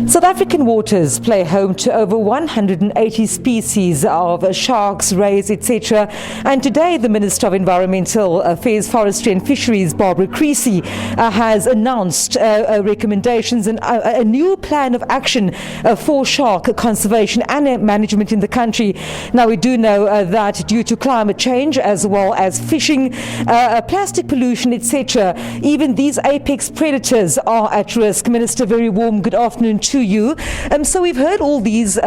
South African waters play home to over 180 species of sharks, rays, etc. And today the Minister of Environmental Affairs, Forestry and Fisheries, Barbara Creasy, has announced recommendations and a new plan of action for shark conservation and management in the country. Now we do know that due to climate change as well as fishing, plastic pollution, etc., even these apex predators are at risk. Minister, very warm good afternoon to you. So we've heard all these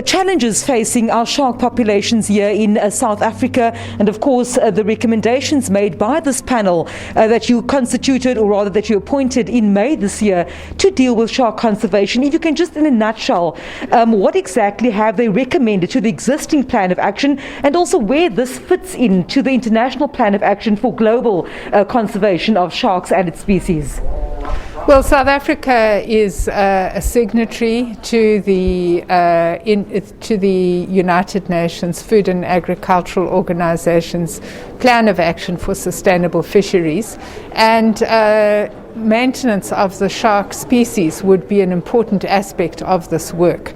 challenges facing our shark populations here in South Africa, and of course the recommendations made by this panel that you constituted, or rather that you appointed in May this year to deal with shark conservation. If you can just in a nutshell, what exactly have they recommended to the existing plan of action, and also where this fits into the international plan of action for global conservation of sharks and its species? Well, South Africa is a signatory to the United Nations Food and Agricultural Organization's Plan of Action for Sustainable Fisheries, and maintenance of the shark species would be an important aspect of this work.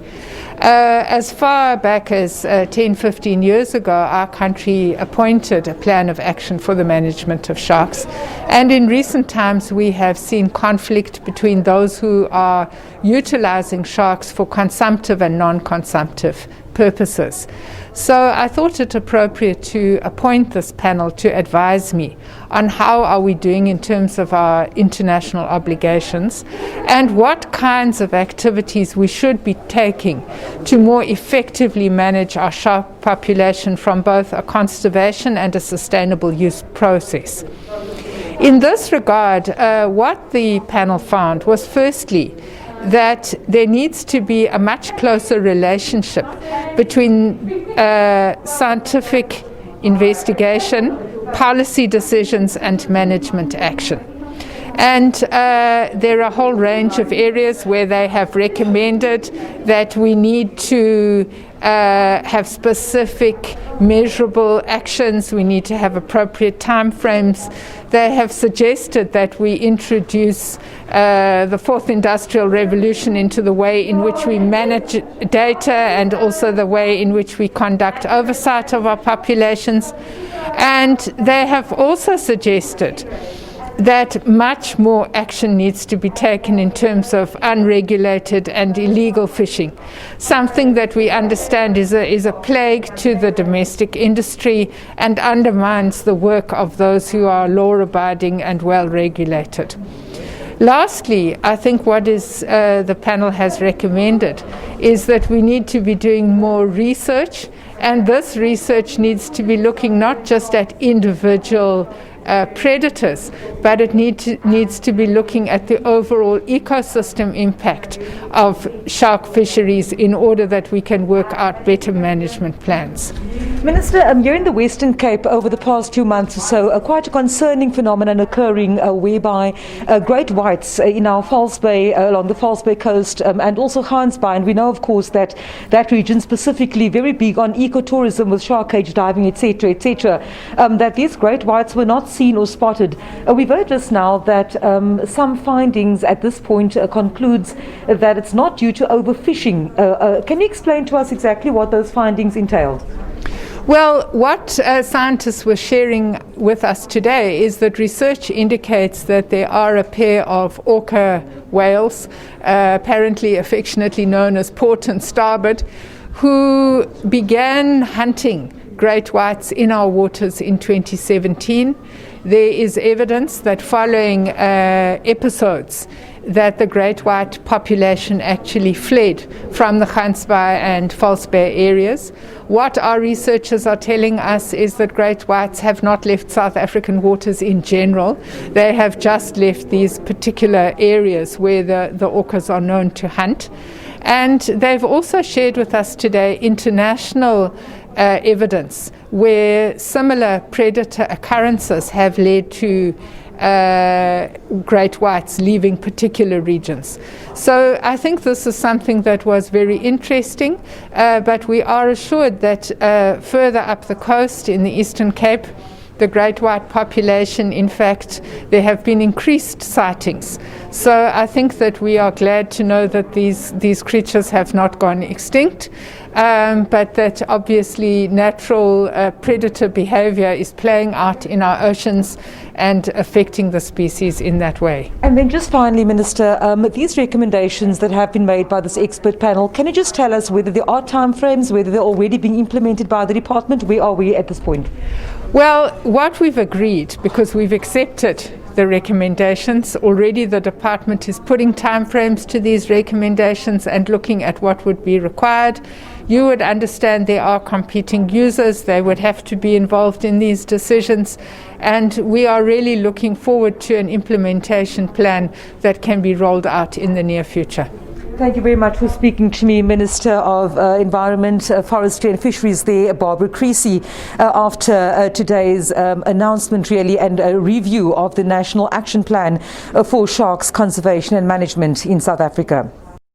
As far back as 10-15 years ago, our country appointed a plan of action for the management of sharks, and in recent times we have seen conflict between those who are utilizing sharks for consumptive and non-consumptive purposes. So I thought it appropriate to appoint this panel to advise me on how are we doing in terms of our international obligations and what kinds of activities we should be taking to more effectively manage our shark population from both a conservation and a sustainable use process. In this regard, what the panel found was firstly that there needs to be a much closer relationship between scientific investigation, policy decisions and management action. And there are a whole range of areas where they have recommended that we need to have specific measurable actions, we need to have appropriate time frames. They have suggested that we introduce the fourth industrial revolution into the way in which we manage data and also the way in which we conduct oversight of our populations. And they have also suggested that much more action needs to be taken in terms of unregulated and illegal fishing, something that we understand is a plague to the domestic industry and undermines the work of those who are law-abiding and well-regulated. Lastly, I think what is the panel has recommended is that we need to be doing more research, and this research needs to be looking not just at individual predators, but it needs to be looking at the overall ecosystem impact of shark fisheries in order that we can work out better management plans. Minister, here in the Western Cape over the past 2 months or so, quite a concerning phenomenon occurring whereby great whites in our False Bay, along the False Bay coast, and also Gansbaai, and we know of course that that region specifically very big on ecotourism with shark cage diving, etc., etc., that these great whites were not seen or spotted. We've heard just now that some findings at this point concludes that it's not due to overfishing. Can you explain to us exactly what those findings entailed? Well, what scientists were sharing with us today is that research indicates that there are a pair of orca whales, apparently affectionately known as port and starboard, who began hunting great whites in our waters in 2017. There is evidence that following episodes that the great white population actually fled from the Gansbaai and False Bay areas. What our researchers are telling us is that great whites have not left South African waters in general. They have just left these particular areas where the orcas are known to hunt. And they've also shared with us today international evidence where similar predator occurrences have led to great whites leaving particular regions. So I think this is something that was very interesting, but we are assured that further up the coast in the Eastern Cape, the great white population. In fact, there have been increased sightings. So I think that we are glad to know that these creatures have not gone extinct, but that obviously natural predator behavior is playing out in our oceans and affecting the species in that way. And then just finally, Minister, these recommendations that have been made by this expert panel, can you just tell us whether there are timeframes, whether they're already being implemented by the department? Where are we at this point? Well, what we've agreed, because we've accepted the recommendations, already the department is putting timeframes to these recommendations and looking at what would be required. You would understand there are competing users, they would have to be involved in these decisions, and we are really looking forward to an implementation plan that can be rolled out in the near future. Thank you very much for speaking to me, Minister of Environment, Forestry and Fisheries there, Barbara Creasy, after today's announcement really and a review of the National Action Plan for Sharks Conservation and Management in South Africa.